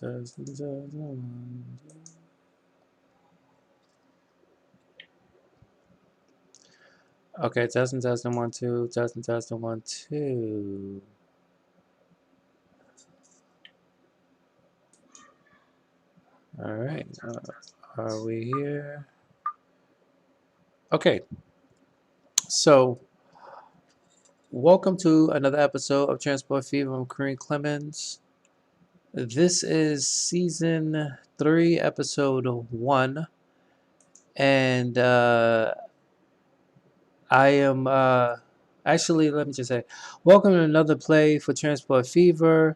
Testing, testing, 1, 2. Okay, testing 1 2, testing 1 2. All right, are we here? Okay, so welcome to another episode of Transport Fever. I'm Kareem Clemens. This is season 3, episode 1, and I am actually, let me just say, welcome to another play for Transport Fever.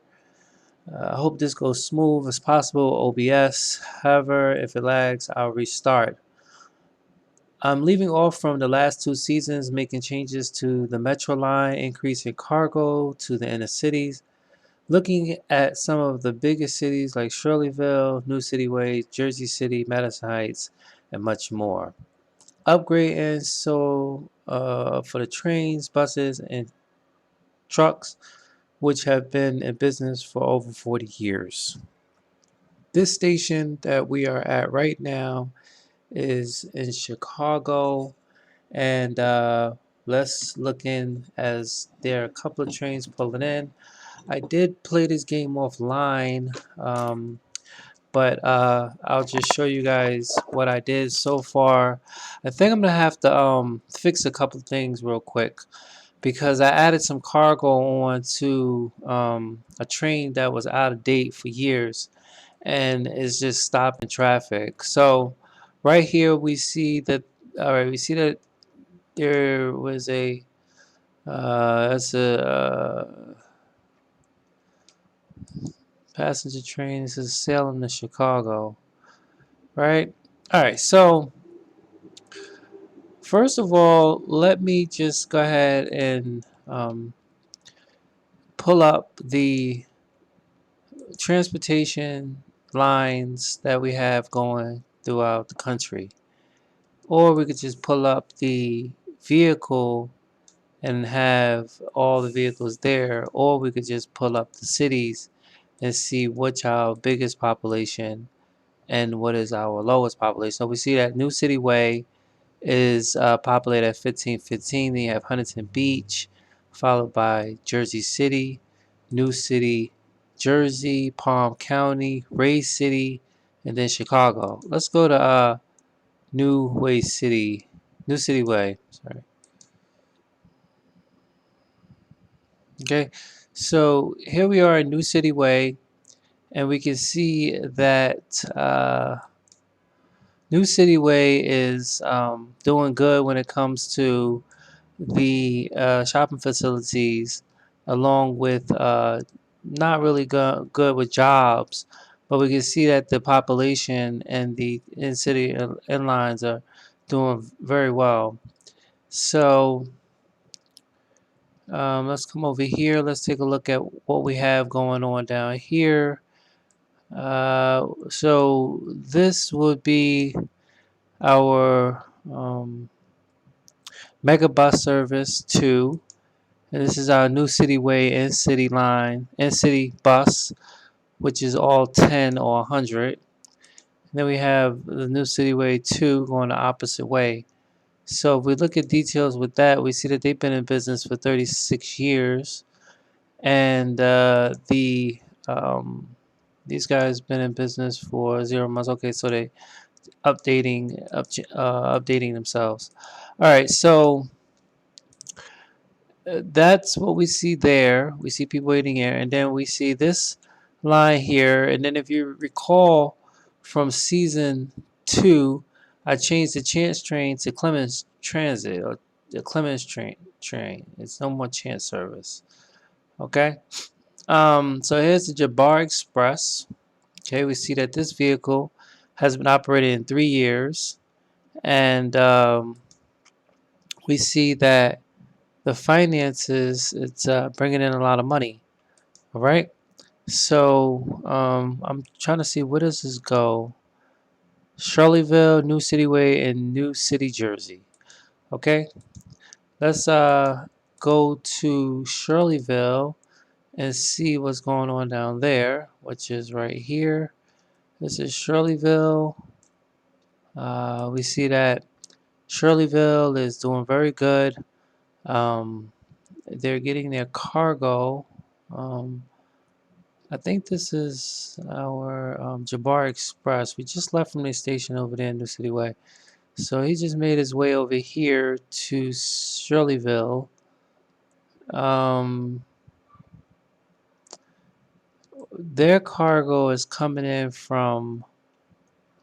I hope this goes smooth as possible. OBS. However, if it lags, I'll restart. I'm leaving off from the last 2 seasons, making changes to the Metro line, increasing cargo to the inner cities, looking at some of the biggest cities like Shirleyville, New City Way, Jersey City, Madison Heights, and much more. Upgrading for the trains, buses, and trucks, which have been in business for over 40 years. This station that we are at right now is in Chicago, and let's look in as there are a couple of trains pulling in. I did play this game offline, but I'll just show you guys what I did so far. I think I'm gonna have to fix a couple of things real quick because I added some cargo on to a train that was out of date for years and is just stopping traffic. So right here we see that, all right, we see that there was that's a passenger train. This is sailing to Chicago, right? All right, so first of all, let me just go ahead and pull up the transportation lines that we have going throughout the country. Or we could just pull up the vehicle and have all the vehicles there. Or we could just pull up the cities and see what's our biggest population and what is our lowest population. So we see that New City Way is populated at 1515. Then you have Huntington Beach, followed by Jersey City, New City, Jersey, Palm County, Ray City, and then Chicago. Let's go to New City Way. Sorry. Okay, so here we are in New City Way, and we can see that New City Way is doing good when it comes to the shopping facilities, along with not really good with jobs. But we can see that the population and the in-city inlines are doing very well. So let's come over here. Let's take a look at what we have going on down here. So this would be our Mega Bus Service 2. And this is our New City Way in-city line, in-city bus, which is all 10 or 100. And then we have the New City Way 2 going the opposite way. So if we look at details with that, we see that they've been in business for 36 years. And these guys been in business for 0 months. Okay, so they updating themselves. All right, so that's what we see there. We see people waiting here, and then we see this line here. And then if you recall from season 2, I changed the Chance train to Clemens Transit, or the Clemens train. It's no more Chance service. Okay. So here's the Jabbar Express. Okay, we see that this vehicle has been operated in 3 years, and we see that the finances, it's bringing in a lot of money. All right. So I'm trying to see, where does this go? Shirleyville, New City Way, and New City, Jersey. Okay. Let's go to Shirleyville, and see what's going on down there, which is right here. This is Shirleyville. We see that Shirleyville is doing very good. Um, they're getting their cargo. Um, I think this is our Jabbar Express. We just left from the station over there in New City Way. So he just made his way over here to Shirleyville. Um, their cargo is coming in from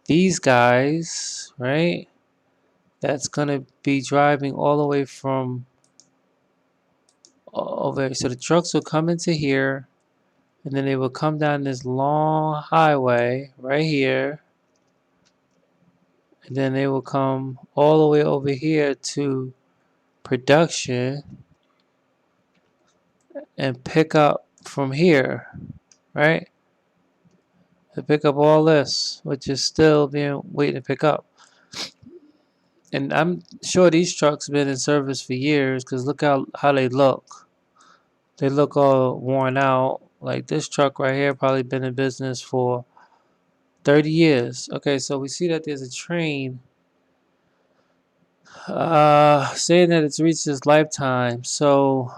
these guys, right? That's going to be driving all the way from over. So the trucks will come into here, and then they will come down this long highway right here, and then they will come all the way over here to production and pick up from here, right? To pick up all this, which is still being waiting to pick up. And I'm sure these trucks been in service for years because look how they look. They look all worn out. Like this truck right here probably been in business for 30 years. Okay, so we see that there's a train saying that it's reached its lifetime. So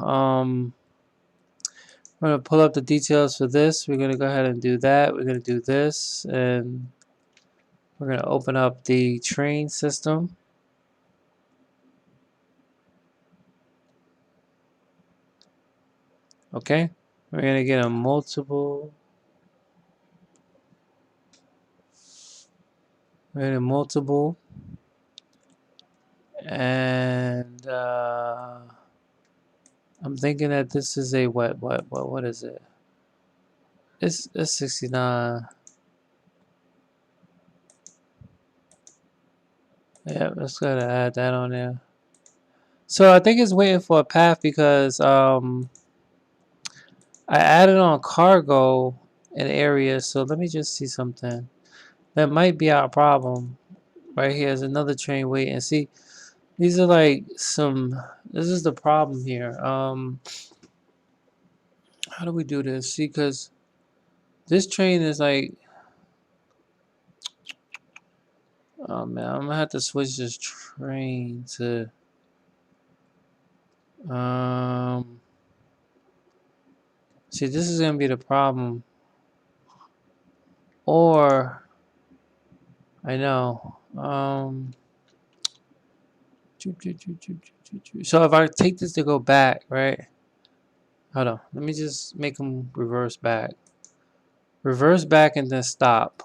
we're gonna pull up the details for this. We're gonna go ahead and do that. We're gonna do this, and we're gonna open up the train system. Okay, we're gonna get a multiple. We're gonna multiple, and I'm thinking that this is a what is it? It's 69. Yeah, let's go ahead and add that on there. So I think it's waiting for a path because I added on cargo in area. So let me just see something. That might be our problem. Right here is another train waiting. See, these are like some. This is the problem here. How do we do this? See, because this train is like. Oh man, I'm gonna have to switch this train to. Um. See, this is gonna be the problem. Or. I know. So if I take this to go back, right? Hold on. Let me just make them reverse back. Reverse back and then stop.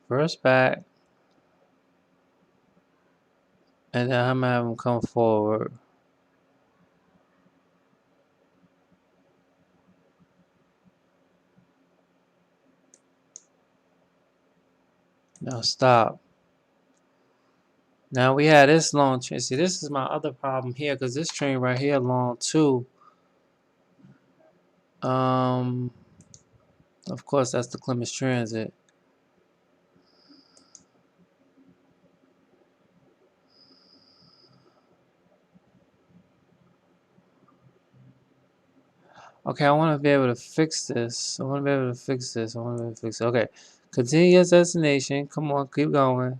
Reverse back. And then I'm gonna have them come forward. Now stop. Now we had this long train. See, this is my other problem here because this train right here long too. Of course that's the Clemens Transit. Okay, I want to be able to fix this. I want to be able to fix this. I want to be able to fix it. Okay, continue your destination. Come on, keep going.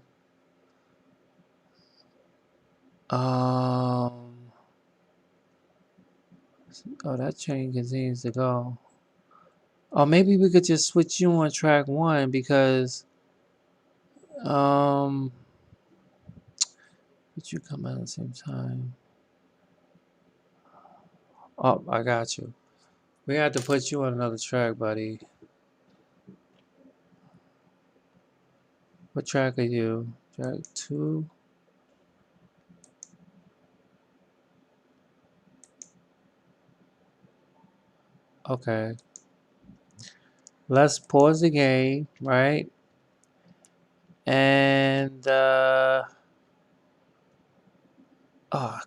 Oh, that train continues to go. Or maybe we could just switch you on track one because but you come out at the same time. Oh, I got you. We have to put you on another track, buddy. What track are you? Track 2? Okay. Let's pause the game, right? And oh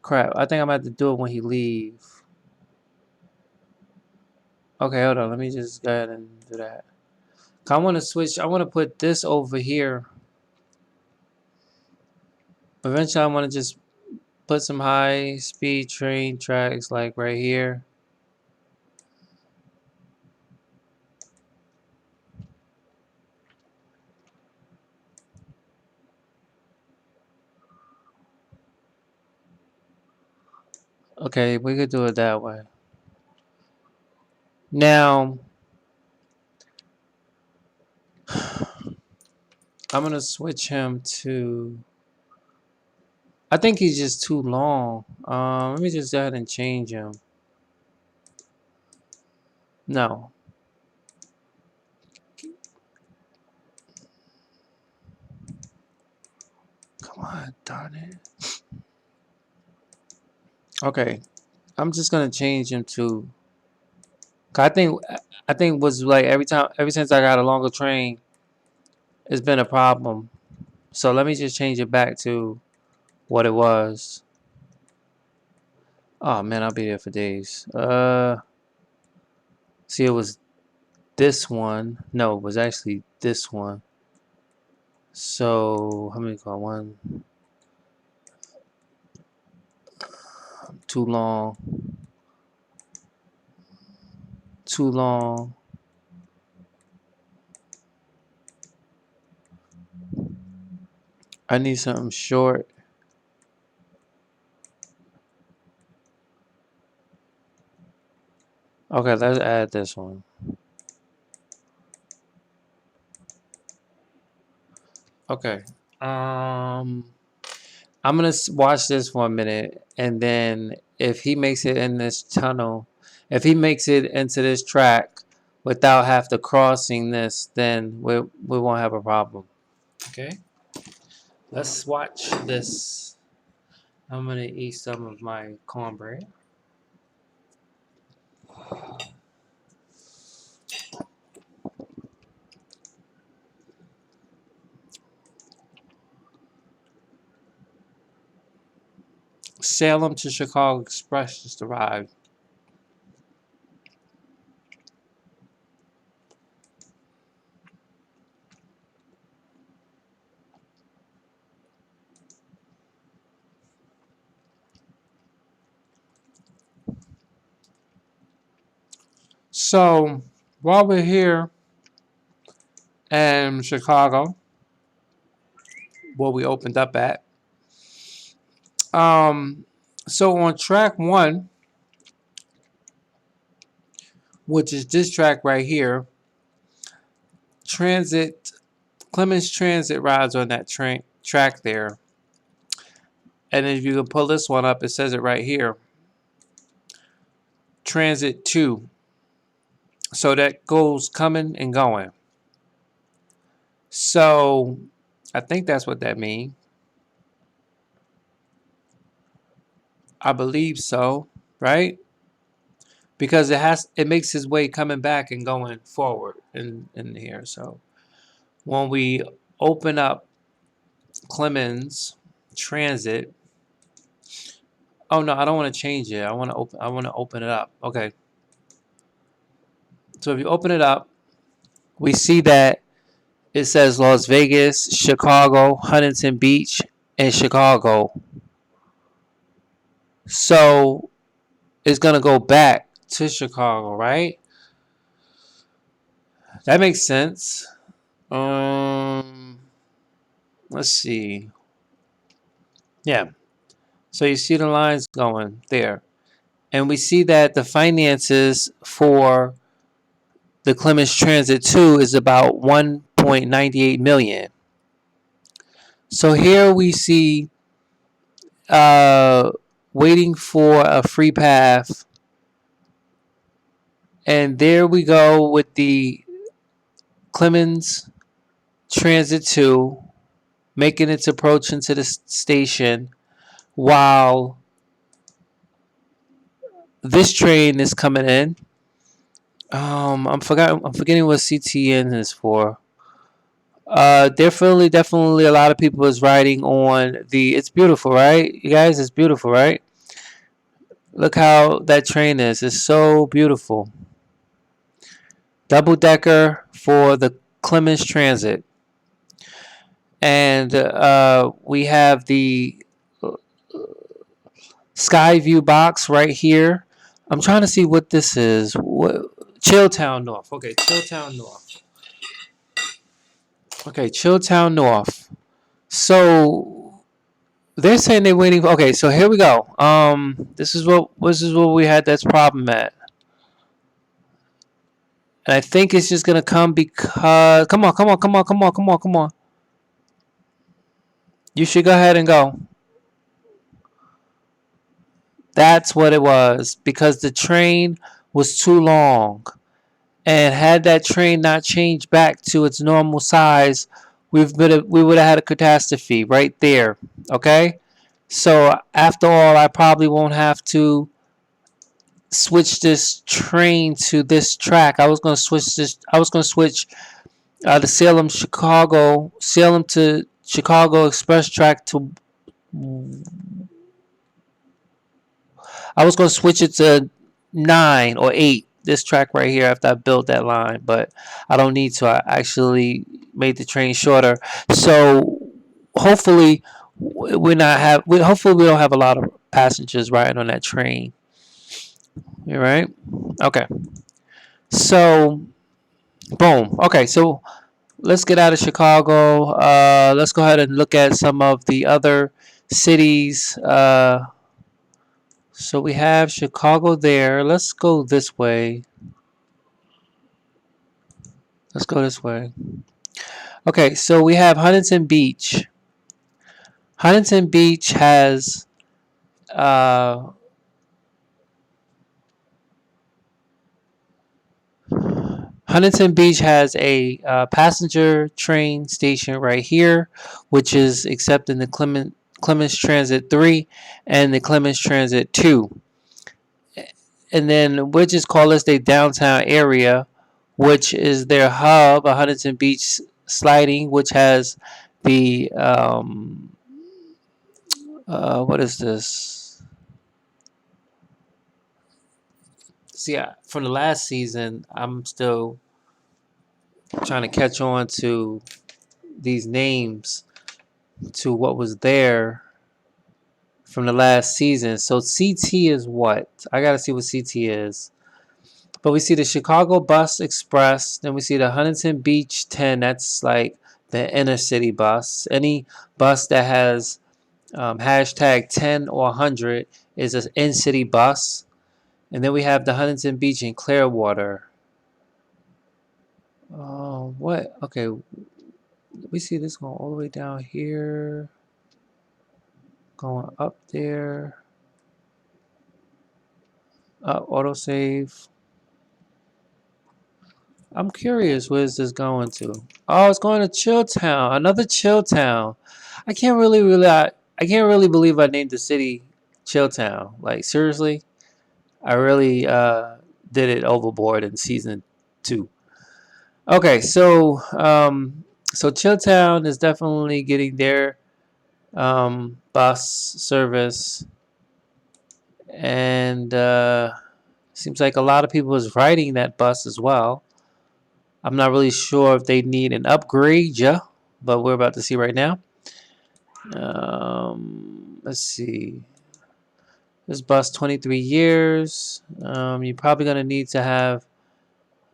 crap. I think I'm gonna have to do it when he leaves. Okay, hold on. Let me just go ahead and do that. I want to switch. I want to put this over here. Eventually, I want to just put some high speed train tracks like right here. Okay, we could do it that way. Now, I'm gonna switch him to. I think he's just too long. Let me just go ahead and change him. No. Come on, darn it. Okay, I'm just gonna change him to. I think was like ever since I got a longer train, it's been a problem. So let me just change it back to what it was. Oh man, I'll be there for days. See, it was this one. No, it was actually this one. So how many call one? Too long. Too long. I need something short. Okay, let's add this one. Okay. I'm gonna watch this for a minute, and then if he makes it in this tunnel, if he makes it into this track without have to crossing this, then we won't have a problem. Okay. Let's watch this. I'm gonna eat some of my cornbread. Salem to Chicago Express just arrived. So while we're here in Chicago, where we opened up at, so on track one, which is this track right here, Transit Clemens Transit rides on that track there. And if you can pull this one up, it says it right here. Transit 2. So that goes coming and going. So I think that's what that means. I believe so, right? Because it makes his way coming back and going forward in here. So when we open up Clemens Transit, oh no, I don't want to change it. I want to open it up. Okay. So if you open it up, we see that it says Las Vegas, Chicago, Huntington Beach, and Chicago. So it's gonna go back to Chicago, right? That makes sense. Let's see. Yeah. So you see the lines going there. And we see that the finances for the Clemens Transit 2 is about 1.98 million. So here we see waiting for a free path. And there we go with the Clemens Transit 2 making its approach into the station while this train is coming in. I'm forgetting what CTN is for. Definitely a lot of people is riding on the. It's beautiful, right? You guys, it's beautiful, right? Look how that train is. It's so beautiful. Double decker for the Clemens Transit, and we have the sky view box right here. I'm trying to see what this is. Chilltown North. Okay, Chilltown North. Okay, Chilltown North. So They're saying they're waiting. Okay, so here we go. This is what we had. That's problem at, and I think it's just gonna come because. Come on, come on, come on, come on, come on, come on. You should go ahead and go. That's what it was because the train was too long. And had that train not changed back to its normal size, we would have had a catastrophe right there. Okay, so after all, I probably won't have to switch this train to this track. I was gonna switch this. I was gonna switch the Salem to Chicago Express track to. I was gonna switch it to 9 or 8. This track right here after I built that line, but I don't need to. I actually made the train shorter, so hopefully we're not have. Hopefully we don't have a lot of passengers riding on that train. You right? Okay. So boom. Okay. So let's get out of Chicago. Let's go ahead and look at some of the other cities. So we have Chicago there. Let's go this way. Let's go this way. Okay, so we have Huntington Beach. Huntington Beach has uh, Huntington Beach has a passenger train station right here, which is accepting the Clemens Transit 3 and the Clemens Transit 2. And then we'll just call this the downtown area, which is their hub, a Huntington Beach sliding, which has the what is this? See, from the last season, I'm still trying to catch on to these names to what was there from the last season. So CT is what? I gotta see what CT is. But we see the Chicago Bus Express. Then we see the Huntington Beach 10. That's like the inner city bus. Any bus that has hashtag 10 or 100 is an in city bus. And then we have the Huntington Beach in Clearwater. Oh, what? Okay. We see this going all the way down here. Going up there. Autosave. I'm curious, where's this going to? Oh, it's going to Chilltown. Another Chilltown. I can't I can't really believe I named the city Chilltown. Like seriously, I really did it overboard in season 2. Okay, so Chilltown is definitely getting their bus service, and seems like a lot of people is riding that bus as well. I'm not really sure if they need an upgrade, yeah, but we're about to see right now. Let's see. This bus 23 years. You're probably gonna need to have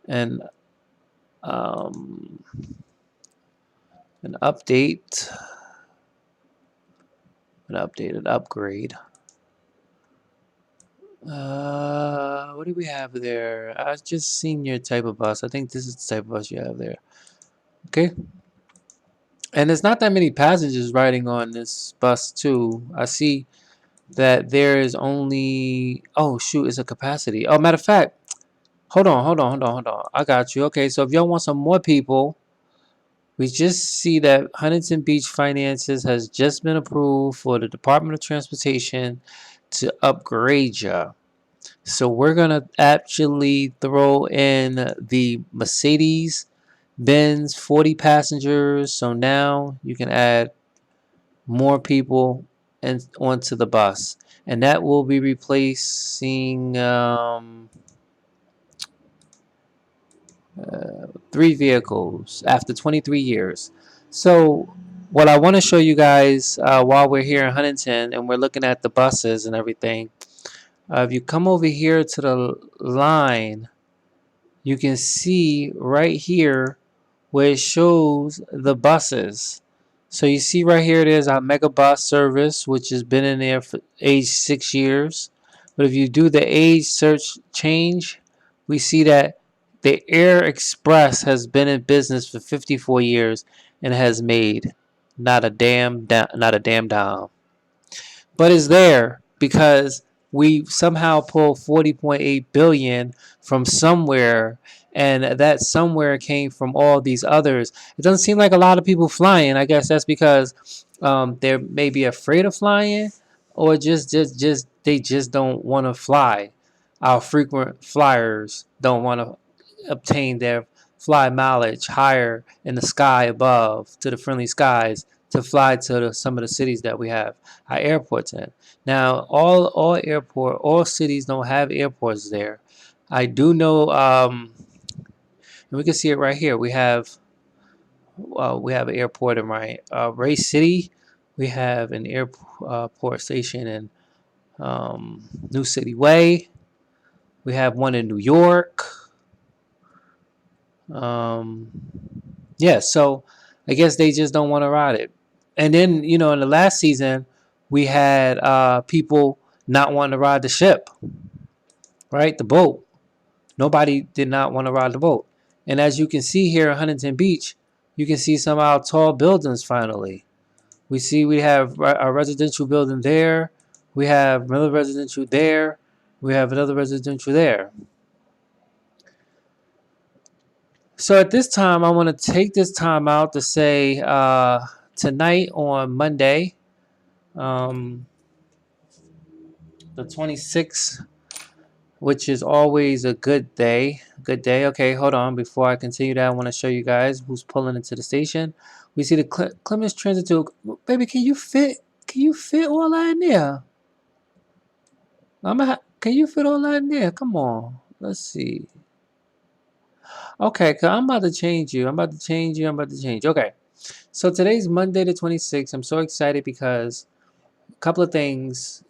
an um, an update, an upgrade. What do we have there? I just seen your type of bus. I think this is the type of bus you have there. Okay. And there's not that many passengers riding on this bus too. I see that there is only, oh shoot, it's a capacity. Oh, matter of fact, hold on. I got you. Okay, so if y'all want some more people, we just see that Huntington Beach Finances has just been approved for the Department of Transportation to upgrade ya. So we're gonna actually throw in the Mercedes Benz 40 passengers. So now you can add more people and onto the bus, and that will be replacing 3 vehicles after 23 years. So what I want to show you guys while we're here in Huntington and we're looking at the buses and everything, if you come over here to the line, you can see right here where it shows the buses. So you see right here, there's our mega bus service, which has been in there for age 6 years. But if you do the age search change, we see that the Air Express has been in business for 54 years and has made not a damn dime. But it's there because we somehow pulled 40.8 billion from somewhere, and that somewhere came from all these others. It doesn't seem like a lot of people flying. I guess that's because they're maybe afraid of flying, or just they just don't want to fly. Our frequent flyers don't want to obtain their fly mileage higher in the sky above to the friendly skies to fly to some of the cities that we have our airports in. Now, all cities don't have airports there. I do know, and we can see it right here. We have an airport in Ray City. We have an airport station in New City Way. We have one in New York. Um, yeah, so I guess they just don't want to ride it. And then, in the last season, we had people not wanting to ride the ship, right? The boat. Nobody did not want to ride the boat. And as you can see here in Huntington Beach, you can see some of our tall buildings finally. We have a residential building there. We have another residential there. We have another residential there. So at this time, I want to take this time out to say tonight on Monday, um, the 26th, which is always a good day. Good day. Okay, hold on. Before I continue that, I want to show you guys who's pulling into the station. We see the Clemens Transit to. Baby, can you fit? Can you fit all that in there? Can you fit all that in there? Come on. Let's see. Okay, cause I'm about to change you. I'm about to change you. I'm about to change. Okay. So today's Monday the 26th. I'm so excited because a couple of things.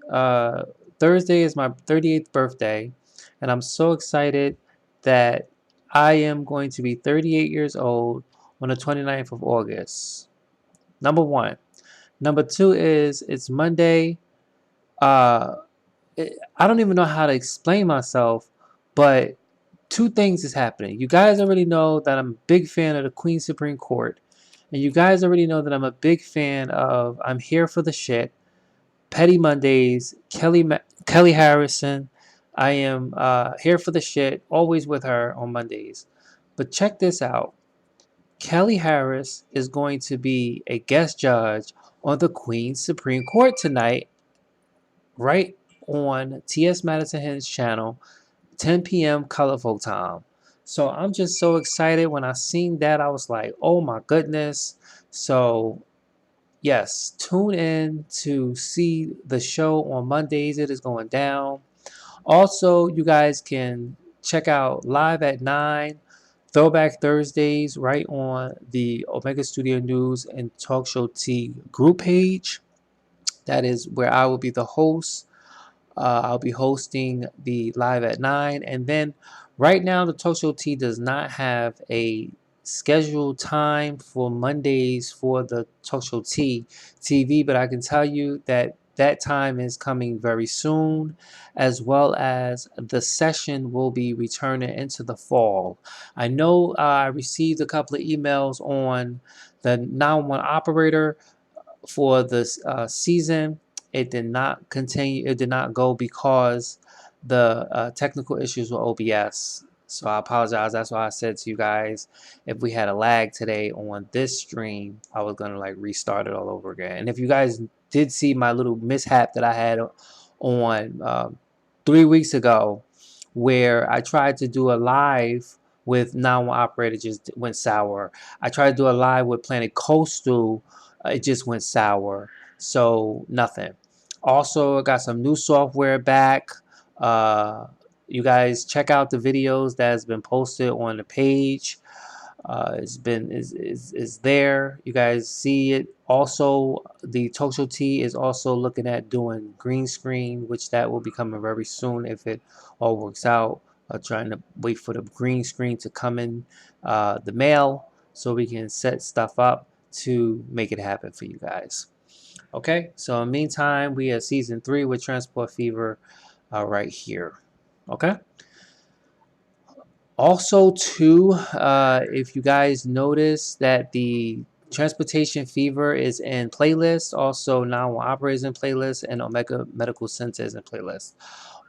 Thursday is my 38th birthday, and I'm so excited that I am going to be 38 years old on the 29th of August. Number one. Number two is it's Monday. Uh, I don't even know how to explain myself, but two things is happening. You guys already know that I'm a big fan of the Queen Supreme Court. And you guys already know that I'm a big fan of I'm Here for the Shit, Petty Mondays, Kelly Harrison. I am here for the shit, always with her on Mondays. But check this out. Kelly Harris is going to be a guest judge on the Queen's Supreme Court tonight, right on T.S. Madison Hts channel, 10 p.m. colorful time. So I'm just so excited. When I seen that, I was like, oh my goodness. So yes, tune in to see the show on Mondays. It is going down. Also, you guys can check out Live at 9, Throwback Thursdays, right on the Omega Studio News and Talk Show T group page. That is where I will be the host. I'll be hosting the Live at 9. And then right now, the Talk Show T does not have a scheduled time for Mondays for the Talk Show T TV, but I can tell you that that time is coming very soon, as well as the session will be returning into the fall. I know I received a couple of emails on the 911 operator for this season. It did not continue. It did not go because the technical issues with OBS. So I apologize. That's why I said to you guys, if we had a lag today on this stream, I was gonna like restart it all over again. And if you guys did see my little mishap that I had on 3 weeks ago, where I tried to do a live with 911 operator, just went sour. I tried to do a live with Planet Coastal, it just went sour. So nothing. Also, I got some new software back. Uh, you guys check out the videos that has been posted on the page. It's been is there. You guys see it. Also, the Talk Show T is also looking at doing green screen, which that will be coming very soon if it all works out. Trying to wait for the green screen to come in the mail so we can set stuff up. to make it happen for you guys. Okay, so in the meantime, we have season 3 with Transport Fever right here. Okay. Also, too, if you guys notice that the Transportation Fever is in playlist, also 911 Operates in playlist, and Omega Medical Center is in playlist.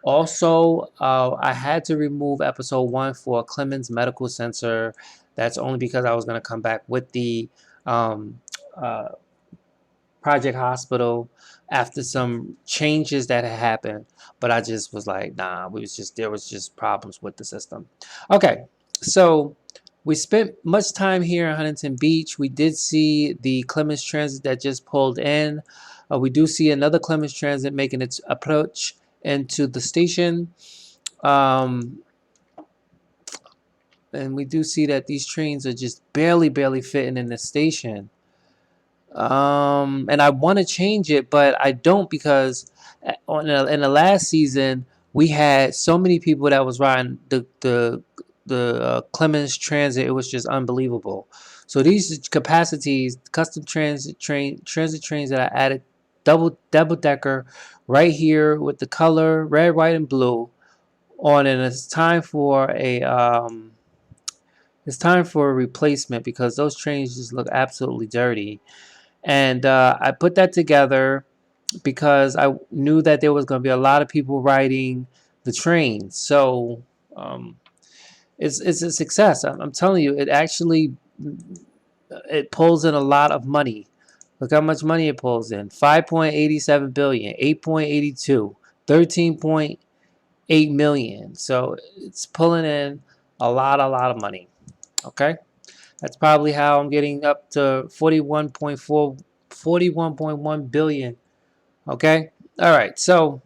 Also, I had to remove episode 1 for Clemens Medical Center. That's only because I was going to come back with the um, uh, Project Hospital after some changes that had happened, but I just was like, nah, there was just problems with the system. Okay, so we spent much time here in Huntington Beach. We did see the Clemens Transit that just pulled in. We do see another Clemens Transit making its approach into the station. And we do see that these trains are just barely fitting in the station. And I want to change it, but I don't because in the last season we had so many people that was riding the Clemens Transit. It was just unbelievable. So these capacities, custom transit trains that I added, double decker, right here with the color red, white, and blue on, and it's time for a replacement because those trains just look absolutely dirty. And I put that together because I knew that there was going to be a lot of people riding the train. So um, it's a success. I'm telling you, it pulls in a lot of money. Look how much money it pulls in: 5.87 billion, 8.82, 13.8 million. So it's pulling in a lot of money. Okay. That's probably how I'm getting up to 41.1 billion. Okay. All right. So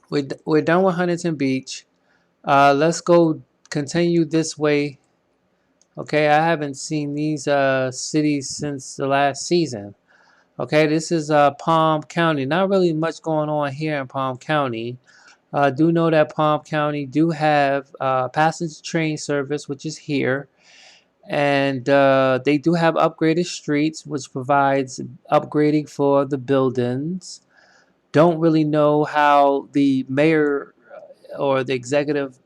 we're done with Huntington Beach. Let's go continue this way. Okay. I haven't seen these cities since the last season. Okay. This is Palm County. Not really much going on here in Palm County. Do know that Palm County do have passenger train service, which is here. And they do have upgraded streets, which provides upgrading for the buildings. Don't really know how the mayor or the executive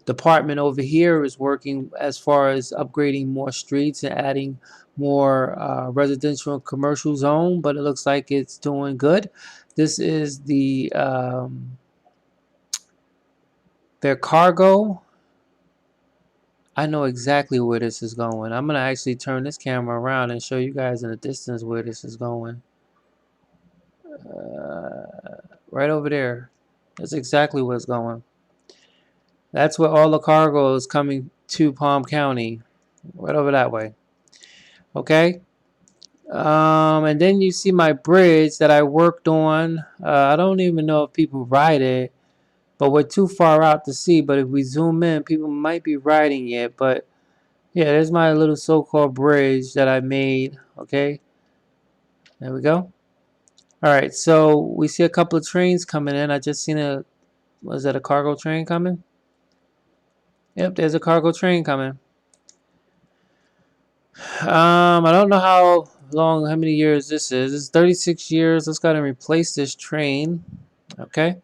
department over here is working as far as upgrading more streets and adding more residential and commercial zone, but it looks like it's doing good. This is their cargo. I know exactly where this is going. I'm going to actually turn this camera around and show you guys in the distance where this is going. Right over there. That's exactly where it's going. That's where all the cargo is coming to Palm County. Right over that way. Okay. And then you see my bridge that I worked on. I don't even know if people ride it, but we're too far out to see. But if we zoom in, people might be riding it. But yeah, there's my little so-called bridge that I made. Okay. There we go. All right, so we see a couple of trains coming in. I just seen was that a cargo train coming? Yep, there's a cargo train coming. I don't know how many years this is. It's 36 years. Let's go ahead and replace this train. Okay.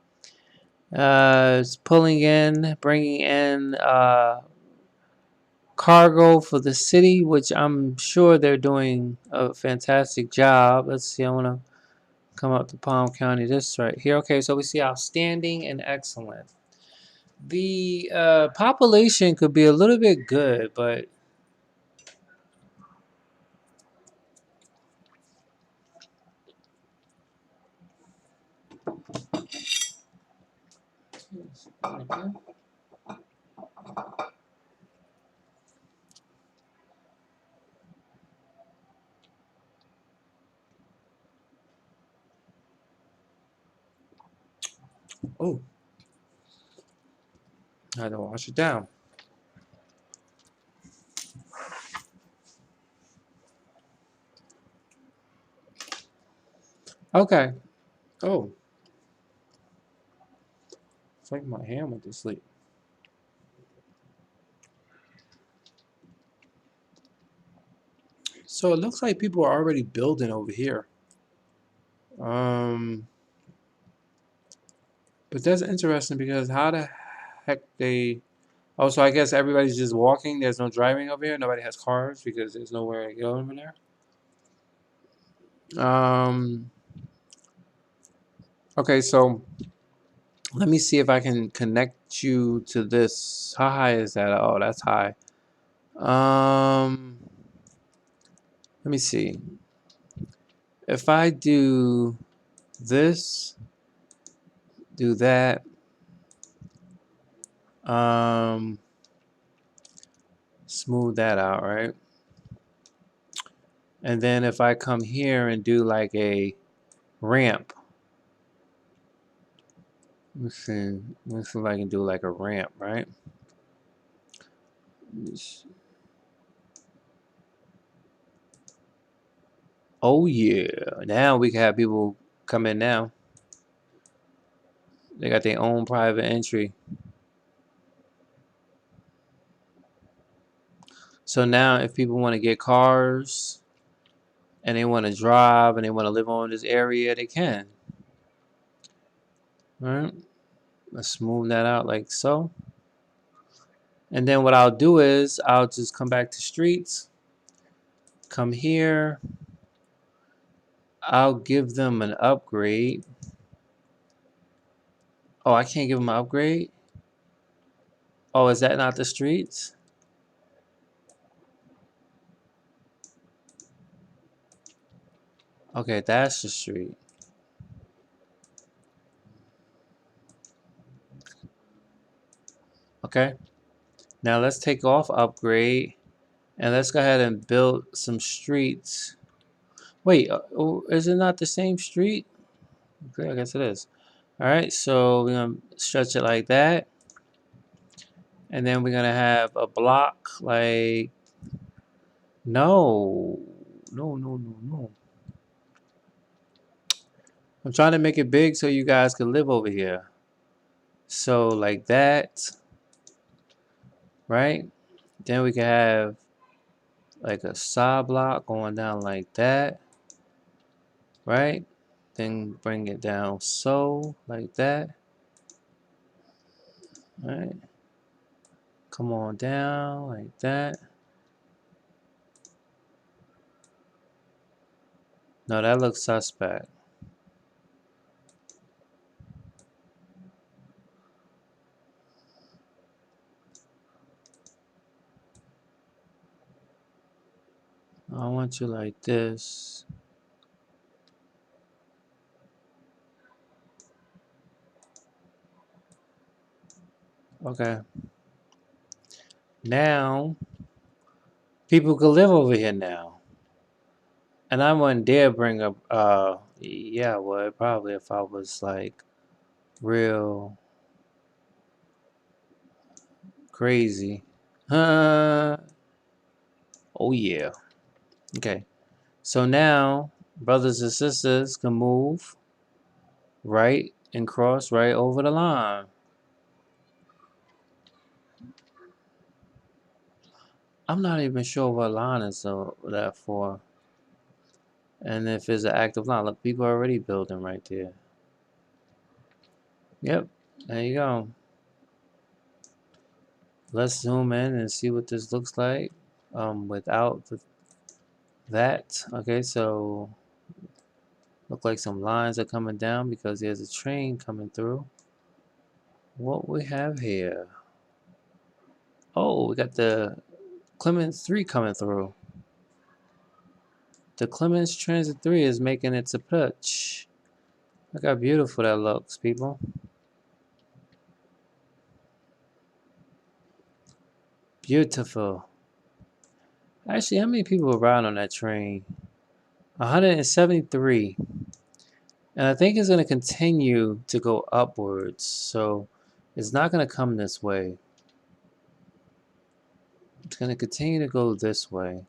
It's pulling in, bringing in cargo for the city, which I'm sure they're doing a fantastic job. Let's see, I want to come up to Palm County. This right here. Okay, so we see outstanding and excellent. The population could be a little bit good, but oh, I had to wash it down. Okay. Oh, it's like my hand went to sleep. So it looks like people are already building over here. But that's interesting because how the heck they... Oh, so I guess everybody's just walking. There's no driving over here. Nobody has cars because there's nowhere to go over there. Okay, so let me see if I can connect you to this. How high is that? Oh, that's high. Let me see. If I do this, do that, smooth that out, right? And then if I come here and do like a ramp, let's see if I can do like a ramp, right? Oh yeah, now we can have people come in now. They got their own private entry. So now if people want to get cars and they want to drive and they want to live on this area, they can. All right, let's smooth that out like so. And then what I'll do is I'll just come back to streets, come here. I'll give them an upgrade. Oh, I can't give them an upgrade? Oh, is that not the streets? Okay, that's the street. Okay. Now let's take off upgrade and let's go ahead and build some streets. Wait, is it not the same street? Okay, I guess it is. All right, so we're gonna stretch it like that. And then we're gonna have a block like, no. I'm trying to make it big so you guys can live over here. So like that, right? Then we can have like a side block going down like that, right? Then bring it down so, like that. Right? Come on down like that. No, that looks suspect. I want you like this. Okay. Now, people can live over here now. And I wouldn't dare bring up, yeah, I would probably if I was like real crazy. Oh yeah. Okay. So now, brothers and sisters can move right and cross right over the line. I'm not even sure what line is that for. And if it's an active line, look, people are already building right there. Yep, there you go. Let's zoom in and see what this looks like without that. Okay, so look like some lines are coming down because there's a train coming through. What we have here? Oh, we got the Clemens 3 coming through. The Clemens Transit 3 is making its approach. Look how beautiful that looks, people. Beautiful. Actually, how many people ride on that train? 173. And I think it's going to continue to go upwards. So it's not going to come this way. It's going to continue to go this way.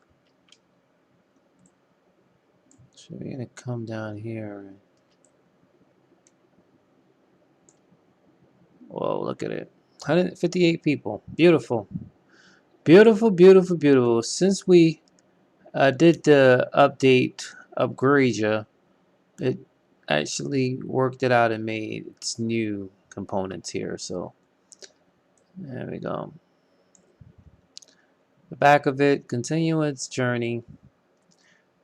So we're going to come down here. Whoa, look at it. 158 people. Beautiful. Beautiful, beautiful, beautiful. Since we I did the upgrade ya. It actually worked it out and made its new components here. So there we go. The back of it, continue its journey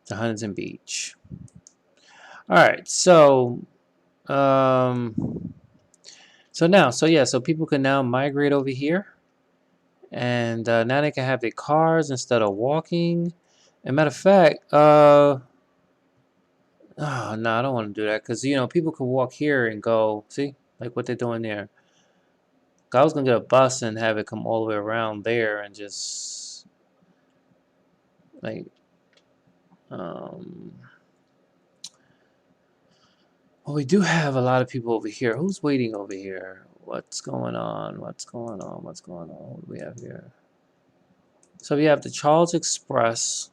to Huntington Beach. All right, um, so people can now migrate over here, and now they can have their cars instead of walking. And matter of fact, oh, no, I don't want to do that because people can walk here and go. See, like what they're doing there. I was gonna get a bus and have it come all the way around there and just like um. Well, we do have a lot of people over here. Who's waiting over here? What's going on? What's going on? What's going on? What do we have here? So we have the Charles Express.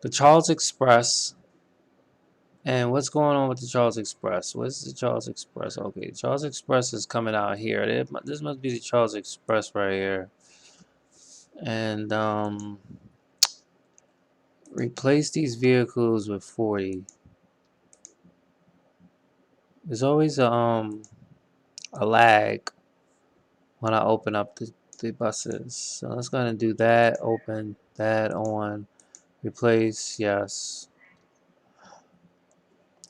The Charles Express. And what's going on with the Charles Express? What's the Charles Express? Okay, the Charles Express is coming out here. This must be the Charles Express right here. And replace these vehicles with 40. There's always a lag when I open up the buses. So let's go ahead and do that. Open that on. Replace, yes.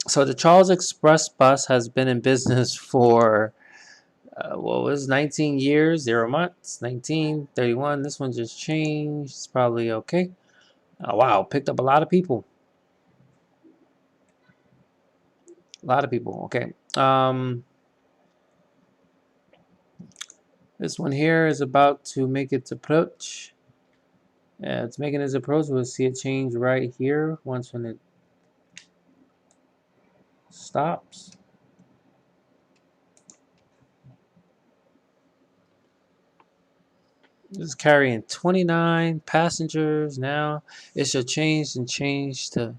So the Charles Express bus has been in business for what was 19 years, 0 months, 1931. This one just changed. It's probably okay. Oh, wow, picked up a lot of people. A lot of people. Okay. This one here is about to make its approach. Yeah, it's making its approach. We'll see it change right here once when it stops. This is carrying 29 passengers now. It should change to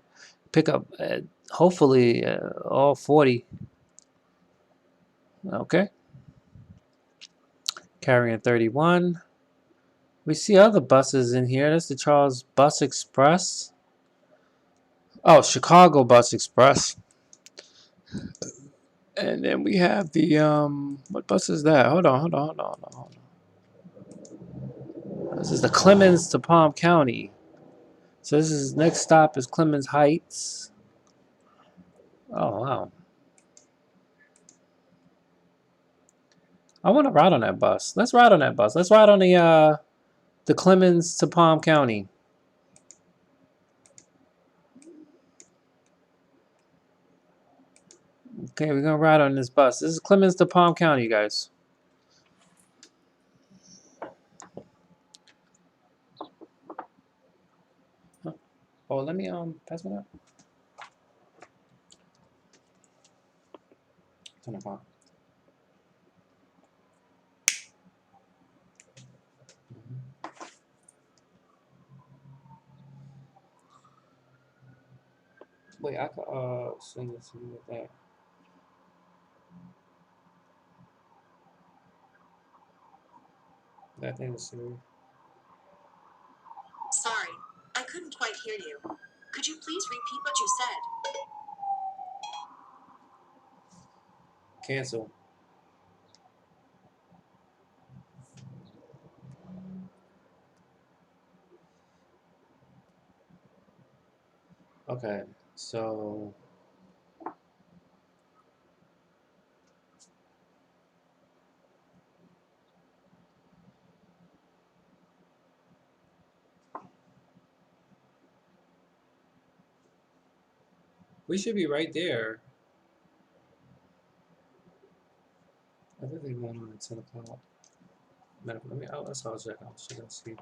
pick up, hopefully, all 40. Okay. Carrying 31. We see other buses in here. That's the Charles Bus Express. Oh, Chicago Bus Express. And then we have the, what bus is that? Hold on. This is the Clemens to Palm County. So this is, next stop is Clemens Heights. Oh, wow. I want to ride on that bus. Let's ride on that bus. Let's ride on the Clemens to Palm County. Okay, we're gonna ride on this bus. This is Clemens to Palm County, guys. Oh, let me pass me that. Turn it on. Wait, I could sing it to you with that. That thing is serious. Sorry, I couldn't quite hear you. Could you please repeat what you said? Cancel. Okay, so we should be right there. I think they're going on at 10 o'clock. Let me, that's how I was checking. I'll check and see.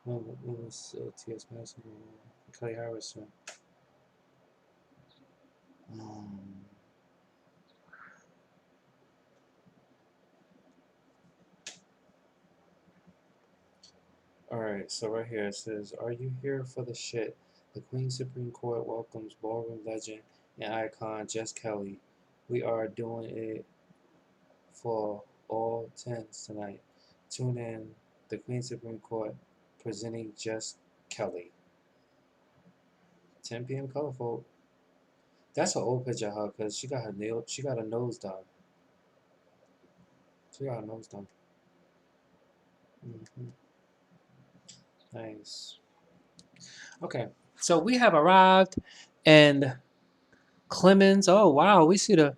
When was T.S. Madison? Kelly Harrison. Um, Alright, so right here it says, "Are you here for the shit? The Queen's Supreme Court welcomes ballroom legend and icon Jess Kelly. We are doing it for all tens tonight. Tune in. The Queen's Supreme Court presenting Jess Kelly. 10 p.m. colorful. That's an old picture of her because she got her nail. She got her nose done. She got her nose done. Hmm. Nice. Okay, so we have arrived, and Clemens. Oh wow, we see the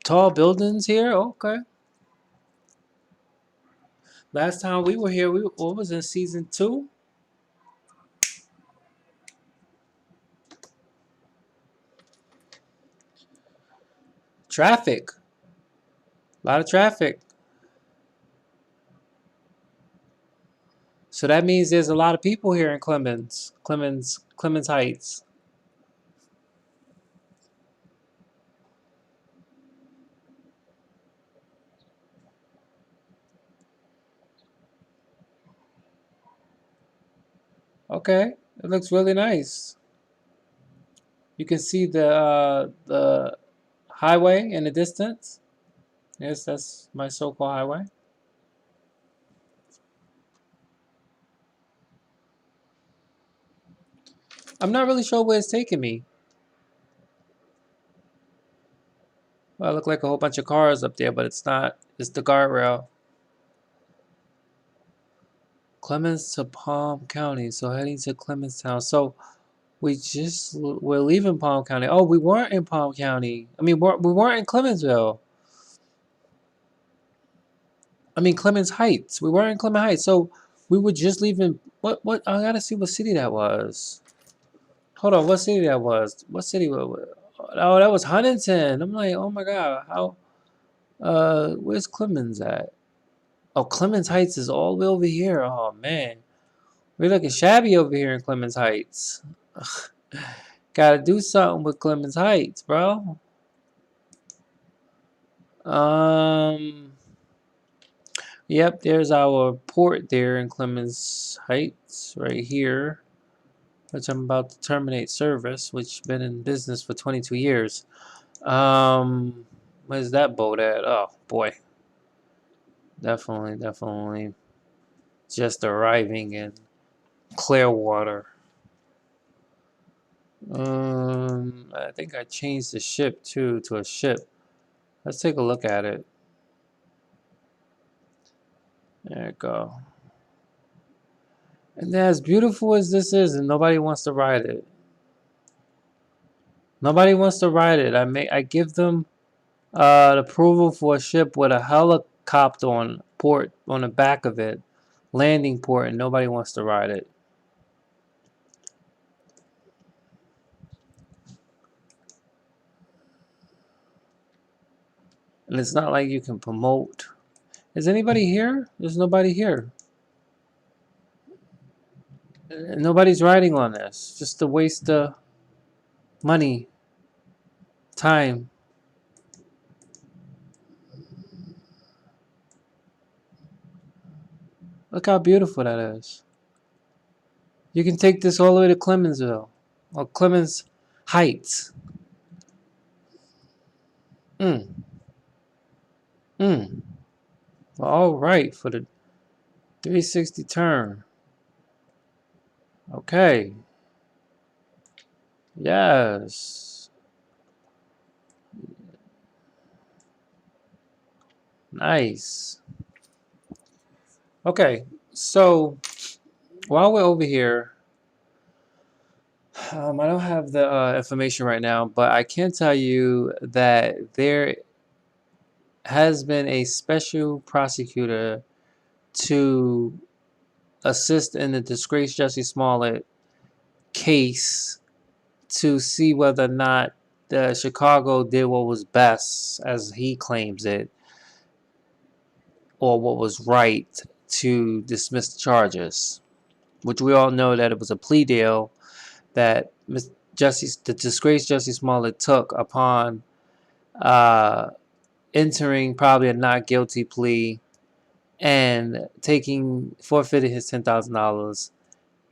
tall buildings here. Okay. Last time we were here, what was in season 2? Traffic. A lot of traffic. So that means there's a lot of people here in Clemens Heights. Okay, it looks really nice. You can see the highway in the distance. Yes, that's my so-called highway. I'm not really sure where it's taking me. Well, it look like a whole bunch of cars up there, but it's not. It's the guardrail. Clemens to Palm County. So heading to Clemenstown. So we're leaving Palm County. Oh, we weren't in Palm County. I mean, we weren't in Clemensville. I mean, Clemens Heights. We weren't in Clemens Heights. So we were just leaving. What? I gotta see what city that was. Hold on, what city that was? What city was? Oh, that was Huntington. I'm like, oh my god, how? Where's Clemens at? Oh, Clemens Heights is all the way over here. Oh man, we're looking shabby over here in Clemens Heights. Gotta do something with Clemens Heights, bro. Um, yep, there's our port there in Clemens Heights, right here, which I'm about to terminate service, which been in business for 22 years. Where's that boat at? Oh boy, definitely just arriving in Clearwater. I think I changed the ship too to a ship. Let's take a look at it. There we go. And as beautiful as this is, and nobody wants to ride it. Nobody wants to ride it. I give them the approval for a ship with a helicopter on port on the back of it, landing port, and nobody wants to ride it. And it's not like you can promote. Is anybody here? There's nobody here. Nobody's riding on this. Just a waste of money, time. Look how beautiful that is. You can take this all the way to Clemensville or Clemens Heights. Mm. Mm. All right for the 360 turn. Okay. Yes. Nice. Okay. So while we're over here, I don't have the information right now, but I can tell you that there has been a special prosecutor to assist in the disgraced Jussie Smollett case to see whether or not the Chicago did what was best, as he claims it, or what was right to dismiss the charges, which we all know that it was a plea deal that the disgraced Jussie Smollett took upon uh, entering probably a not guilty plea and forfeiting his $10,000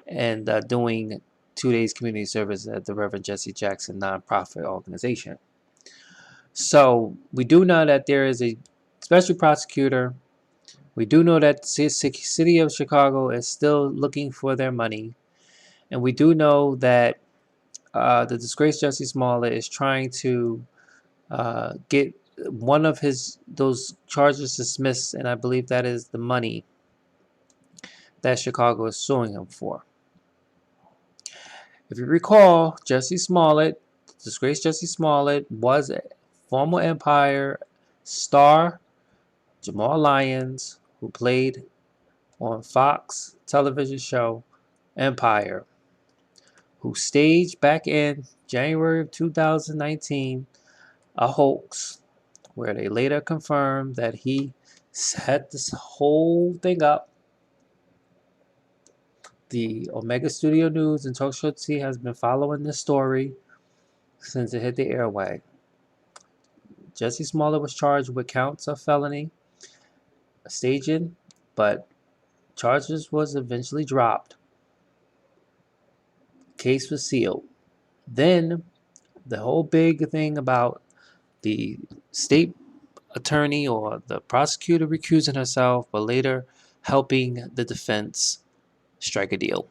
and doing 2 days community service at the Reverend Jesse Jackson nonprofit organization. So we do know that there is a special prosecutor. We do know that the city of Chicago is still looking for their money. And we do know that the disgraced Jesse Smollett is trying to get one of those charges dismissed, and I believe that is the money that Chicago is suing him for. If you recall, Jesse Smollett, disgraced Jesse Smollett, was a former Empire star, Jamal Lyons, who played on Fox television show Empire, who staged back in January of 2019 a hoax where they later confirmed that he set this whole thing up. The Omega Studio News and Talk Show T has been following this story since it hit the airway. Jesse Smollett was charged with counts of felony staging, but charges was eventually dropped. Case was sealed. Then the whole big thing about the state attorney or the prosecutor recusing herself, but later helping the defense strike a deal.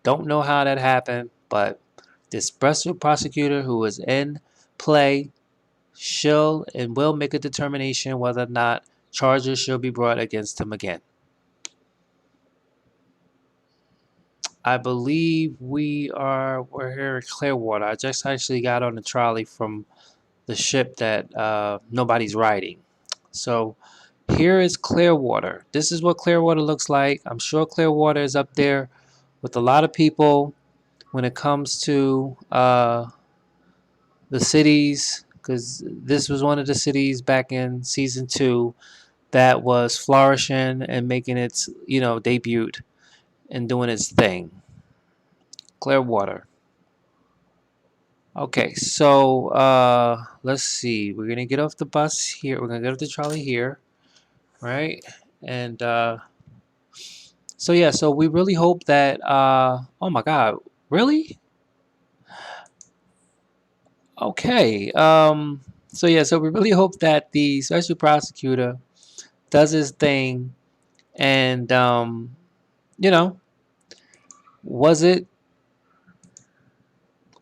Don't know how that happened, but this special prosecutor who is in play shall and will make a determination whether or not charges shall be brought against him again. I believe we're here in Clearwater. I just actually got on the trolley from the ship that nobody's riding. So here is Clearwater. This is what Clearwater looks like. I'm sure Clearwater is up there with a lot of people when it comes to the cities, because this was one of the cities back in season 2 that was flourishing and making its debut and doing its thing. Clearwater. Okay, so let's see. We're gonna get off the bus here. We're gonna get off the trolley here, right? And so yeah, so we really hope that. Oh my God, really? Okay. So yeah, so we really hope that the special prosecutor does his thing, and was it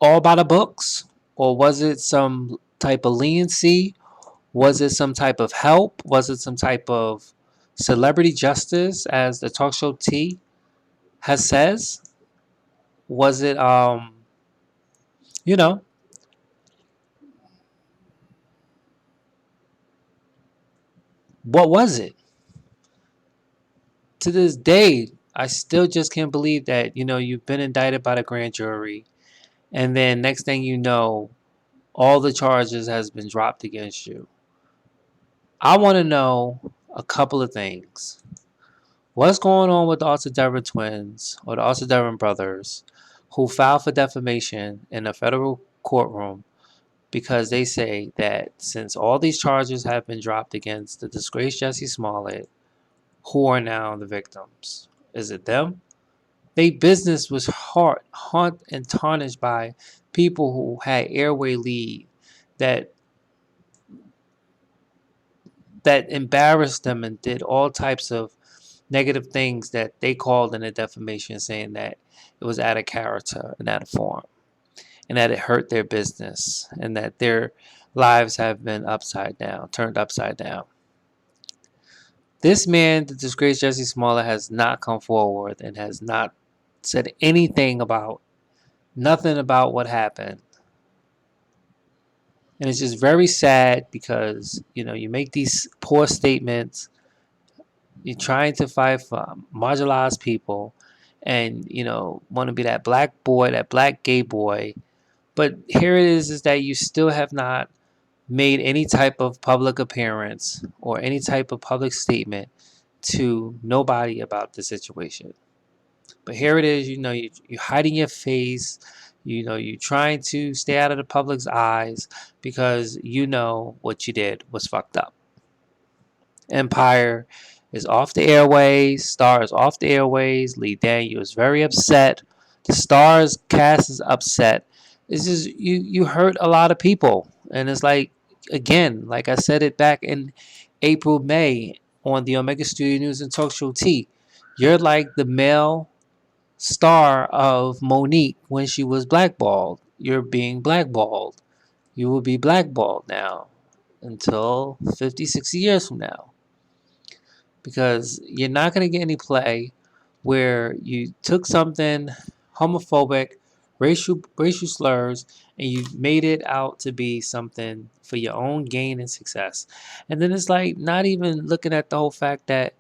all by the books, or was it some type of leniency? Was it some type of help? Was it some type of celebrity justice, as the talk show T has says? Was it you know what was it? To this day, I still just can't believe that you've been indicted by the grand jury, and then next thing you know, all the charges has been dropped against you. I want to know a couple of things. What's going on with the Alcedera twins or the Alcedera brothers who filed for defamation in a federal courtroom because they say that since all these charges have been dropped against the disgraced Jesse Smollett, who are now the victims? Is it them? Their business was haunted and tarnished by people who had airway leave that embarrassed them and did all types of negative things that they called in a defamation, saying that it was out of character and out of form, and that it hurt their business, and that their lives have been turned upside down. This man, the disgraced Jesse Smollett, has not come forward and has not said nothing about what happened. And it's just very sad because, you make these poor statements. You're trying to fight for marginalized people and, want to be that black boy, that black gay boy. But here it is that you still have not made any type of public appearance or any type of public statement to nobody about the situation. But here it is, you're hiding your face. You're trying to stay out of the public's eyes because what you did was fucked up. Empire is off the airways. Star is off the airways. Lee Daniel is very upset. The Star's cast is upset. It's just you hurt a lot of people, and it's like, again, like I said it back in April, May on the Omega Studio News and Talk Show T. You're like the male star of Monique when she was blackballed. You're being blackballed. You will be blackballed now until 50, 60 years from now. Because you're not going to get any play where you took something homophobic, racial slurs, and you made it out to be something for your own gain and success. And then it's like not even looking at the whole fact that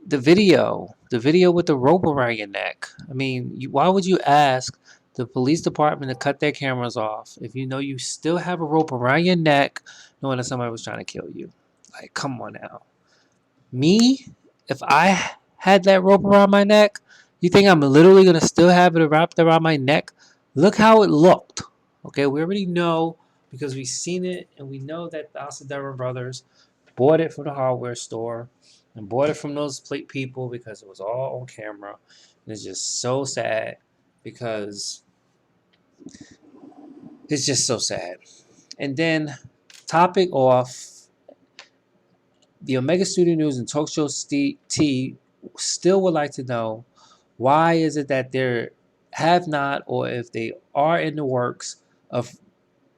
the video with the rope around your neck. I mean, why would you ask the police department to cut their cameras off if you know you still have a rope around your neck, knowing that somebody was trying to kill you? Like, come on now. Me, if I had that rope around my neck, you think I'm literally gonna still have it wrapped around my neck? Look how it looked. Okay, we already know because we've seen it and we know that the Alcedera brothers bought it from the hardware store and bought it from those people because it was all on camera. And it's just so sad because it's just so sad. And then, topic off, the Omega Studio News and Talk Show T still would like to know why is it that there have not, or if they are in the works of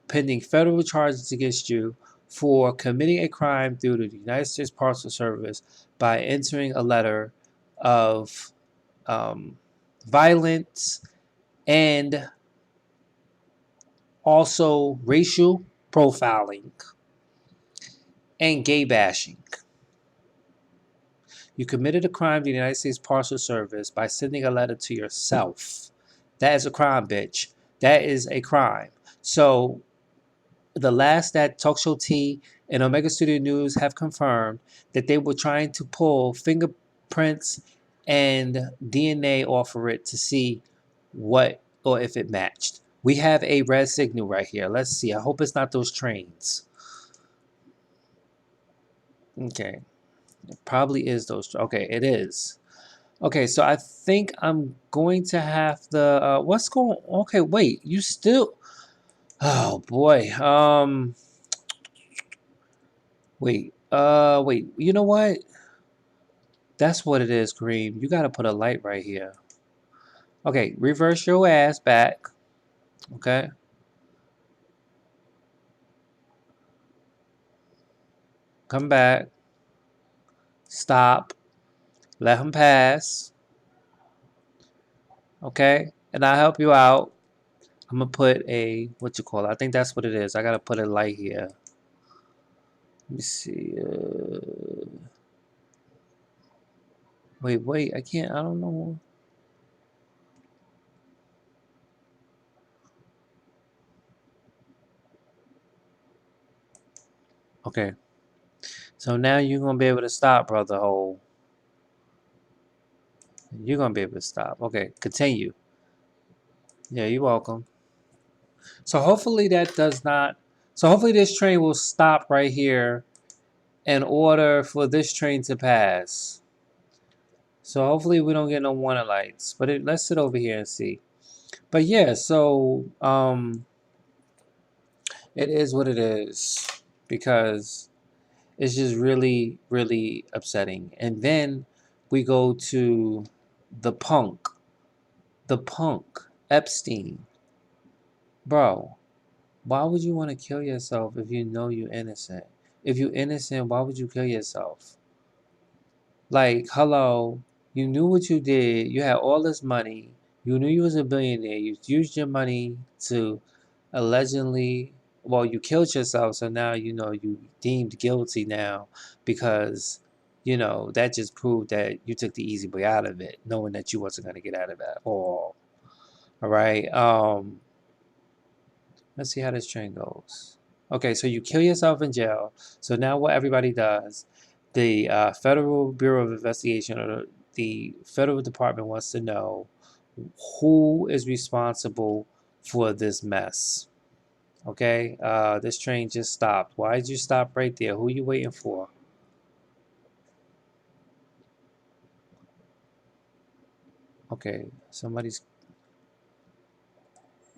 pending federal charges against you for committing a crime through the United States Postal Service by entering a letter of violence and also racial profiling and gay bashing. You committed a crime to the United States Postal Service by sending a letter to yourself. That is a crime, bitch. That is a crime. So the last that Talk Show T and Omega Studio News have confirmed that they were trying to pull fingerprints and DNA off of it to see what or if it matched. We have a red signal right here. Let's see. I hope it's not those trains. Okay. It probably is those. Okay, it is. Okay, so I think I'm going to have the what's going okay, wait, you still oh boy. Wait, you know what? That's what it is, Kareem. You gotta put a light right here. Okay, reverse your ass back. Okay. Come back. Stop. Let him pass. Okay? And I'll help you out. I'm gonna put a what you call it? I think that's what it is. I gotta put a light here. Let me see. Wait, I can't. I don't know. Okay. So now you're gonna be able to stop, brother Hole. You're gonna be able to stop. Okay, continue. Yeah, you're welcome. So hopefully that does not. So hopefully this train will stop right here in order for this train to pass. So hopefully we don't get no warning lights. But let's sit over here and see. But yeah, so it is what it is because it's just really, really upsetting. And then we go to the punk, Epstein. Bro, why would you want to kill yourself if you know you're innocent? If you're innocent, why would you kill yourself? Like, hello, you knew what you did. You had all this money. You knew you was a billionaire. You used your money to allegedly, well, you killed yourself. So now, you deemed guilty now because, that just proved that you took the easy way out of it, knowing that you wasn't going to get out of that all. All right. Let's see how this train goes. Okay, so you kill yourself in jail. So now what everybody does, the Federal Bureau of Investigation or the federal department wants to know who is responsible for this mess. Okay, this train just stopped. Why did you stop right there? Who are you waiting for? Okay, somebody's.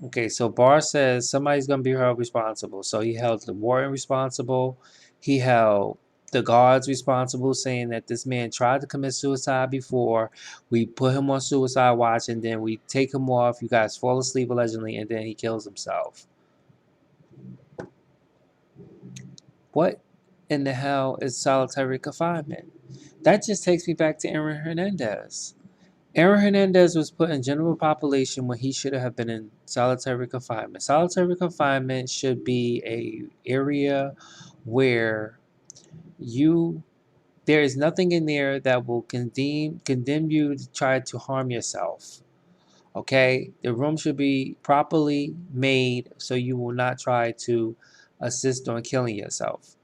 Okay, so Barr says somebody's gonna be held responsible. So he held the warden responsible. He held the guards responsible, saying that this man tried to commit suicide before. We put him on suicide watch, and then we take him off. You guys fall asleep allegedly, and then he kills himself. What in the hell is solitary confinement? That just takes me back to Aaron Hernandez. Aaron Hernandez was put in general population when he should have been in solitary confinement. Solitary confinement should be a area where you there is nothing in there that will condemn you to try to harm yourself. Okay? The room should be properly made so you will not try to assist on killing yourself.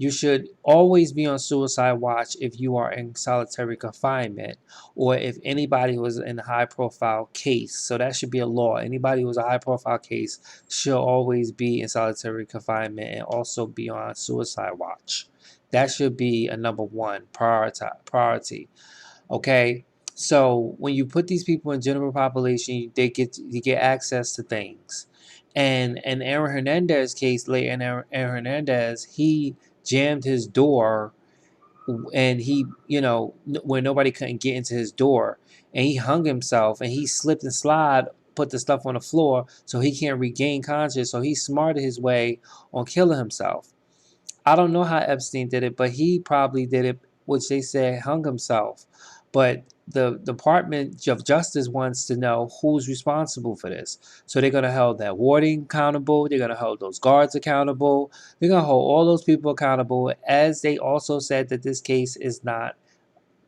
You should always be on suicide watch if you are in solitary confinement or if anybody was in a high profile case. So that should be a law. Anybody who's a high profile case should always be in solitary confinement and also be on suicide watch. That should be a number one priority. Okay. So when you put these people in general population, you get access to things. And in Aaron Hernandez's case, later in Aaron Hernandez, he jammed his door and he, where nobody couldn't get into his door, and he hung himself and he slipped and slid, put the stuff on the floor so he can't regain conscious. So he smarted his way on killing himself. I don't know how Epstein did it, but he probably did it, which they said hung himself. But the Department of Justice wants to know who's responsible for this. So they're going to hold that warden accountable. They're going to hold those guards accountable. They're going to hold all those people accountable, as they also said that this case is not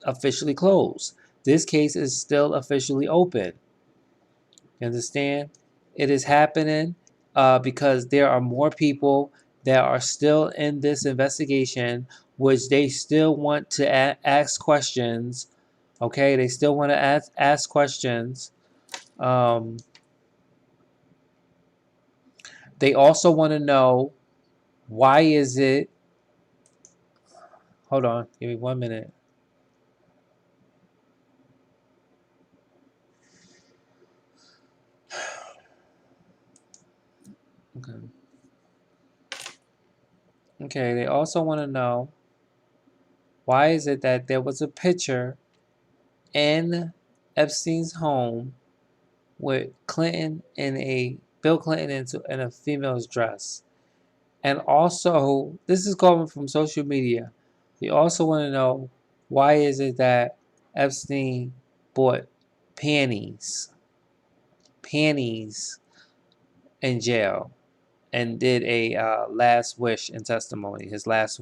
officially closed. This case is still officially open. You understand? It is happening because there are more people that are still in this investigation, which they still want to ask questions. Okay, they still want to ask questions. They also want to know, why is it? Hold on, give me 1 minute. Okay. Okay, they also want to know, why is it that there was a picture in Epstein's home with Bill Clinton in a female's dress. And also, this is coming from social media. They also want to know, why is it that Epstein bought panties in jail, and did a last wish in testimony, his last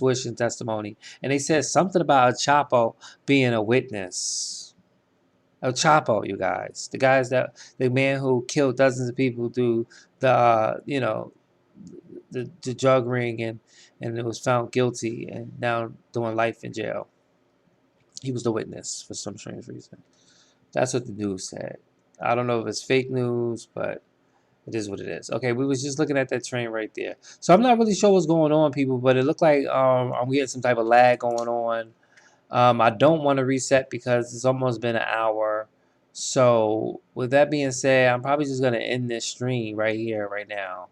wish in testimony. And they said something about El Chapo being a witness. El Chapo, you guys, the man who killed dozens of people through the drug ring, and it was found guilty and now doing life in jail. He was the witness for some strange reason. That's what the news said. I don't know if it's fake news, but it is what it is. Okay, we was just looking at that train right there. So I'm not really sure what's going on, people, but it looked like I'm getting some type of lag going on. I don't want to reset because it's almost been an hour. So with that being said, I'm probably just gonna end this stream right here, right now.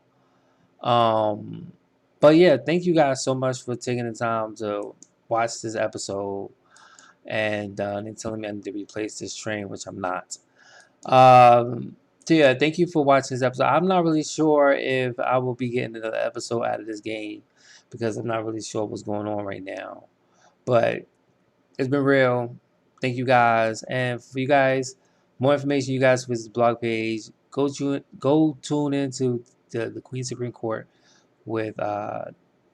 But yeah, thank you guys so much for taking the time to watch this episode, and they're telling me I need to replace this train, which I'm not. So yeah, thank you for watching this episode. I'm not really sure if I will be getting another episode out of this game because I'm not really sure what's going on right now. But it's been real. Thank you guys. And for you guys, more information, you guys visit the blog page. Go tune into the Queen Supreme Court with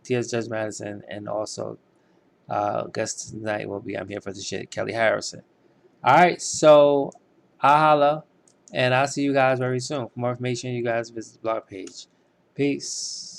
T.S. Judge Madison, and also guest tonight will be, I'm here for the shit, Kelly Harrison. Alright, so I'll holla, and I'll see you guys very soon. For more information, you guys visit the blog page. Peace.